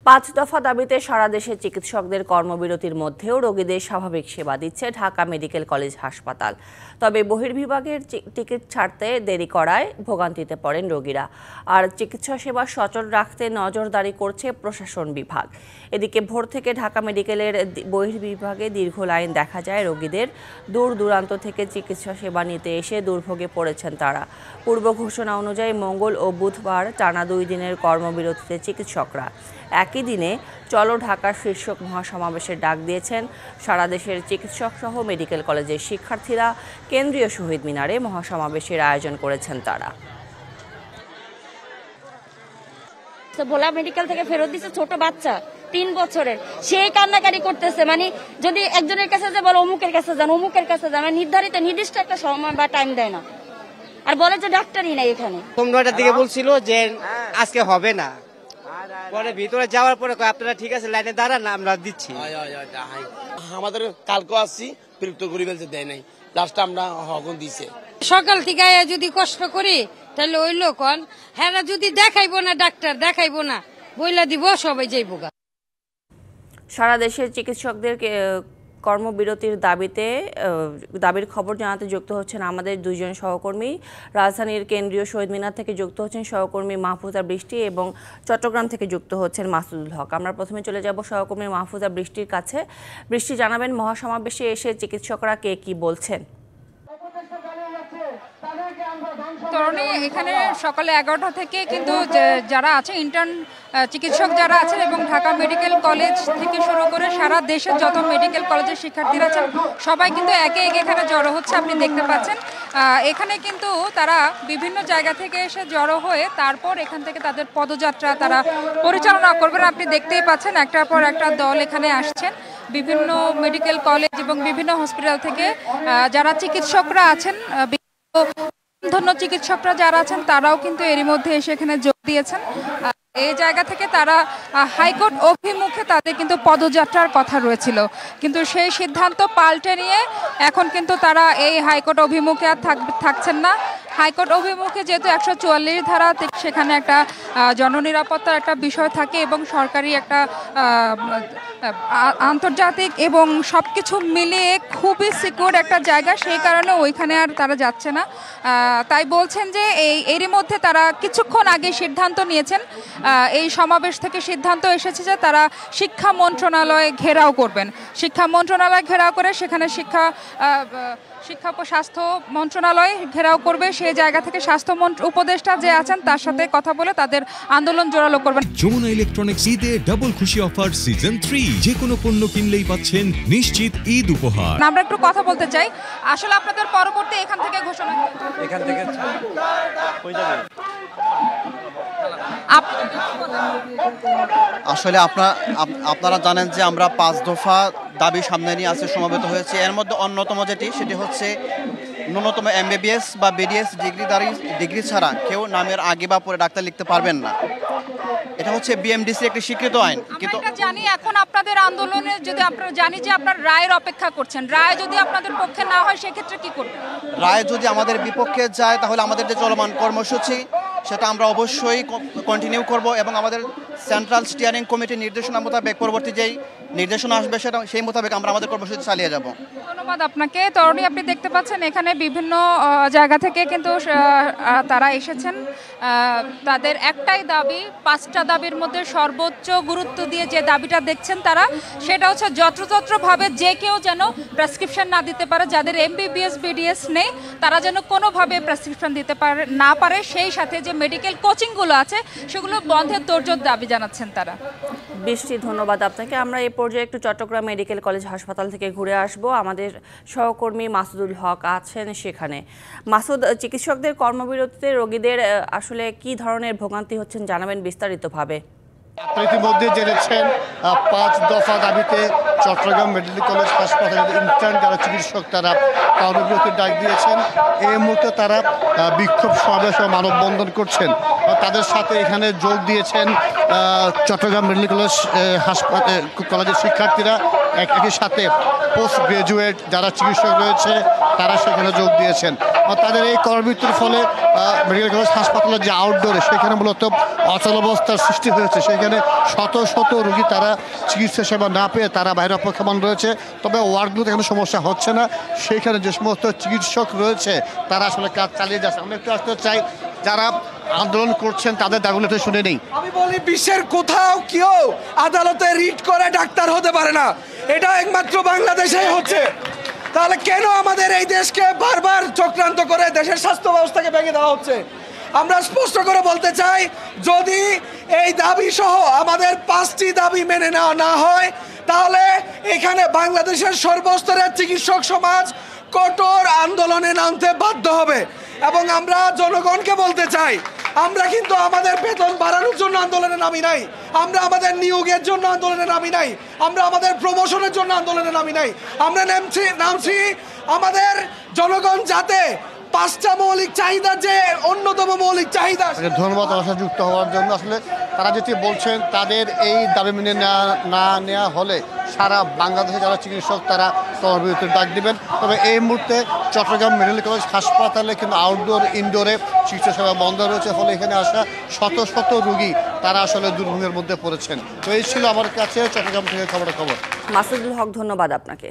5 দফা দাবিতে সারা দেশে চিকিৎসকদের কর্মবিরতির মধ্যেও রোগীদের স্বাভাবিক সেবা দিচ্ছে ঢাকা মেডিকেল কলেজ হাসপাতাল। তবে বহির্বিভাগের টিকিট ছাড়তে দেরি করায় ভোগান্তিতে পড়েন রোগীরা। আর চিকিৎসা সেবা সচল রাখতে নজরদারি করছে প্রশাসন বিভাগ। এদিকে ভোর থেকে ঢাকা মেডিকেলের বহির্বিভাগে দীর্ঘ লাইন দেখা যায় রোগীদের। দূর দূরান্ত থেকে চিকিৎসা সেবা নিতে এসে দুর্ভোগে পড়েছেন তারা। পূর্ব ঘোষণা অনুযায়ী মঙ্গল ও বুধবার টানা 2 দিনের কর্মবিরতিতে চিকিৎসকরা। একই দিনে চলো ঢাকা শীর্ষক মহাসমাবেশের ডাক দিয়েছেন সারা দেশের চিকিৎসক সহ মেডিকেল কলেজের শিক্ষার্থীরা। কেন্দ্রীয় শহীদ মিনারে মহাসমাবেশের আয়োজন করেছেন তারা। ভোলা মেডিকেল থেকে ফেরত দিচ্ছে ছোট বাচ্চা 3 বছরের, সে কান্নাকারি করতেছে। মানে যদি একজনের কাছে যে বলো অমুকের কাছে যান, অমুকের কাছে যান, নির্দিষ্ট একটা সময় বা টাইম দেয় না, আর বলে যে ডাক্তারই নাই এখানে। 9টার দিকে বলছিল যে আজকে হবে না, পরে ভিতরে যাওয়ার পরে আপনারা ঠিক আছে লাইনে দাঁড়ান, আমরা দিচ্ছি। আমাদের কালকে আসছি বিরক্ত করে ফেলতে দেয় নাই, লাস্টে আমরা হকন দিছে। সকাল থেকে যদি কষ্ট করি তাহলে ওই লোক হ্যাঁ যদি দেখাইবো না, ডাক্তার দেখাইবো না বইলা দিব, সবাই যাইব। সারা দেশের চিকিৎসকদের কর্মবিরতির দাবির খবর জানাতে যুক্ত হচ্ছেন আমাদের 2 জন সহকর্মী। রাজধানীর কেন্দ্রীয় শহীদ মিনার থেকে যুক্ত হচ্ছেন সহকর্মী মাহফুজা বৃষ্টি এবং চট্টগ্রাম থেকে যুক্ত হচ্ছেন মাসুদুল হক। আমরা প্রথমে চলে যাব সহকর্মী মাহফুজা বৃষ্টির কাছে। বৃষ্টি, জানাবেন মহাসমাবেশে এসে চিকিৎসকরা কে কি বলছেন? তরুণী, এখানে সকালে 11টা থেকে কিন্তু যারা আছে ইন্টার্ন চিকিৎসক যারা আছেন এবং ঢাকা মেডিকেল কলেজ থেকে শুরু করে সারা দেশের যত মেডিকেল কলেজের শিক্ষার্থীরা আছেন সবাই কিন্তু একে একে এখানে জড়ো হচ্ছে। আপনি দেখতে পাচ্ছেন এখানে কিন্তু তারা বিভিন্ন জায়গা থেকে এসে জড়ো হয়ে তারপর এখান থেকে তাদের পদযাত্রা তারা পরিচালনা করবেন। আপনি দেখতেই পাচ্ছেন একটার পর একটা দল এখানে আসছেন বিভিন্ন মেডিকেল কলেজ এবং বিভিন্ন হসপিটাল থেকে। যারা চিকিৎসকরা আছেন, ধন্য চিকিৎসকরা যারা আছেন তারাও কিন্তু এরই মধ্যে এসে এখানে যোগ দিয়েছেন। এই জায়গা থেকে তারা হাইকোর্ট অভিমুখে তাদের কিন্তু পদযাত্রার কথা রয়েছিল, কিন্তু সেই সিদ্ধান্ত পাল্টে নিয়ে এখন কিন্তু তারা এই হাইকোর্ট অভিমুখে আর থাকছেন না। হাইকোর্ট অভিমুখে যেহেতু 144 ধারা, সেখানে একটা জননিরাপত্তার একটা বিষয় থাকে এবং সরকারি একটা আন্তর্জাতিক এবং সব কিছু মিলিয়ে খুবই সিকিউর একটা জায়গা, সেই কারণে ওইখানে আর তারা যাচ্ছে না। তাই বলছেন যে এরই মধ্যে তারা কিছুক্ষণ আগে সিদ্ধান্ত নিয়েছেন, এই সমাবেশ থেকে সিদ্ধান্ত এসেছে যে তারা শিক্ষা মন্ত্রণালয় ঘেরাও করবেন। শিক্ষা মন্ত্রণালয় ঘেরাও করে সেখানে শিক্ষা ও স্বাস্থ্য মন্ত্রণালয় ঘেরাও করবে। সেই জায়গা থেকে স্বাস্থ্য উপদেষ্টা যে আছেন তার সাথে কথা বলে তাদের আন্দোলন জোরালো করবেন। যমুনা ইলেকট্রনিক্স ঈদে ডাবল খুশি অফার সিজন 3, যে কোনো পণ্য কিনলেই পাচ্ছেন নিশ্চিত ঈদ উপহার। আমরা একটু কথা বলতে চাই, আসলে আপনাদের পরবর্তী এখান থেকে ঘোষণা এখান থেকে আসলে আপনারা জানেন যে আমরা 5 দফা দাবি সামনে নিয়ে আজকে সমবেত হয়েছে। এর মধ্যে অন্যতম সেটি হচ্ছে ন্যূনতম MBBS বা BDS ডিগ্রি ছাড়া কেউ নামের আগে বা পরে ডাক্তার লিখতে পারবেন না। এটা হচ্ছে BMDC একটি স্বীকৃত আইন। কিন্তু জানি এখন আপনাদের আন্দোলনে যদি আপনারা জানি যে আপনারা রায়ের অপেক্ষা করছেন, রায় যদি আপনাদের পক্ষে না হয় সেক্ষেত্রে কি করবেন? রায় যদি আমাদের বিপক্ষে যায় তাহলে আমাদের যে চলমান কর্মসূচি সেটা আমরা অবশ্যই কন্টিনিউ করব এবং আমাদের সেন্ট্রাল স্টিয়ারিং কমিটির নির্দেশনা মোতাবেক পরবর্তী যেই নির্দেশনা আসবে সেটা সেই মোতাবেক আমরা আমাদের কর্মসূচি চালিয়ে যাব। ধন্যবাদ আপনাকে। তরুণী, আপনি দেখতে পাচ্ছেন এখানে বিভিন্ন জায়গা থেকে কিন্তু তারা এসেছেন। তাদের একটাই দাবি, 5টা দাবির মধ্যে সর্বোচ্চ গুরুত্ব দিয়ে যে দাবিটা দেখছেন তারা, সেটা হচ্ছে যত্রতত্রভাবে যে কেউ যেন প্রেসক্রিপশন না দিতে পারে। যাদের MBBS BDS নেই তারা যেন কোনোভাবে প্রেসক্রিপশন দিতে না পারে। সেই সাথে যে মেডিকেল কোচিংগুলো আছে সেগুলো বন্ধের তোড়জোড় দাবি জানাচ্ছেন তারা। বৃষ্টি, ধন্যবাদ আপনাকে। আমরা এই পর্যায়ে একটু চট্টগ্রাম মেডিকেল কলেজ হাসপাতাল থেকে ঘুরে আসব। আমাদের সহকর্মী মাসুদুল হক আছেন সেখানে। মাসুদ, চিকিৎসকদের কর্মবিরতিতে রোগীদের আসলে কি ধরনের ভোগান্তি হচ্ছেন জানাবেন বিস্তারিতভাবে। ইতিমধ্যে জেনেছেন 5 দফা দাবিতে চট্টগ্রাম মেডিকেল কলেজ হাসপাতালের ইন্টার্ন যারা চিকিৎসক তারা কর্মবিরতির ডাক দিয়েছেন। এই মুহূর্তে তারা বিক্ষোভ সমাবেশ ও মানববন্ধন করছেন। তাদের সাথে এখানে যোগ দিয়েছেন চট্টগ্রাম মেডিকেল কলেজ কলেজের শিক্ষার্থীরা, একই সাথে পোস্ট গ্রাজুয়েট যারা চিকিৎসক রয়েছে তারা সেখানে যোগ দিয়েছেন। তাদের এই কর্মমৃত্যুর ফলে মেডিকেল কলেজ হাসপাতালের যে আউটডোরে সেখানে মূলত অচলাবস্থার সৃষ্টি হয়েছে। সেখানে শত শত রোগী তারা চিকিৎসা সেবা না পেয়ে তারা বাইরে অপেক্ষমান রয়েছে। তবে ওয়ার্ডগুলোতে এখানে সমস্যা হচ্ছে না, সেখানে যে সমস্ত চিকিৎসক রয়েছে তারা আসলে কাজ চালিয়ে যাচ্ছে। আমরা একটু আসতে চাই যারা আন্দোলন করছেন তাদের দাগুলো একটু শুনে নেই। আমি বলি বিশ্বের কোথাও কেউ আদালতে রিট করে ডাক্তার হতে পারে না, এটা একমাত্র বাংলাদেশেই হচ্ছে। তাহলে কেন আমাদের এই দেশকে বারবার চক্রান্ত করে দেশের স্বাস্থ্য ব্যবস্থাকে ভেঙে দেওয়া হচ্ছে? আমরা স্পষ্ট করে বলতে চাই, যদি এই দাবি সহ আমাদের 5টি দাবি মেনে নেওয়া না হয় তাহলে এখানে বাংলাদেশের সর্বস্তরের চিকিৎসক সমাজ কঠোর আন্দোলনে নামতে বাধ্য হবে। এবং আমরা জনগণকে বলতে চাই, আমরা কিন্তু আমাদের বেতন বাড়ানোর জন্য আন্দোলনে নামি নাই, আমরা আমাদের নিয়োগের জন্য আন্দোলনে নামি নাই, আমরা আমাদের প্রমোশনের জন্য আন্দোলনে নামি নাই। আমরা নামছি আমাদের জনগণ যাতে 5টা মৌলিক চাহিদা, যে অন্যতম মৌলিক চাহিদা। ধন্যবাদ আমার সাথে যুক্ত হওয়ার জন্য। আসলে তারা যেটি বলছেন তাদের এই দাবি মেনে না নেওয়া হলে সারা বাংলাদেশে যারা চিকিৎসক তারা কর্মবিরতির ডাক দিবেন। তবে এই মুহূর্তে চট্টগ্রাম মেডিকেল কলেজ হাসপাতালে কিন্তু আউটডোর ইনডোরে চিকিৎসা সেবা বন্ধ রয়েছে, ফলে এখানে আসা শত শত রোগী তারা আসলে দুর্ভোগের মধ্যে পড়েছেন। তো এই ছিল আমার কাছে চট্টগ্রাম থেকে খবর। মাসুদুল হক, ধন্যবাদ আপনাকে।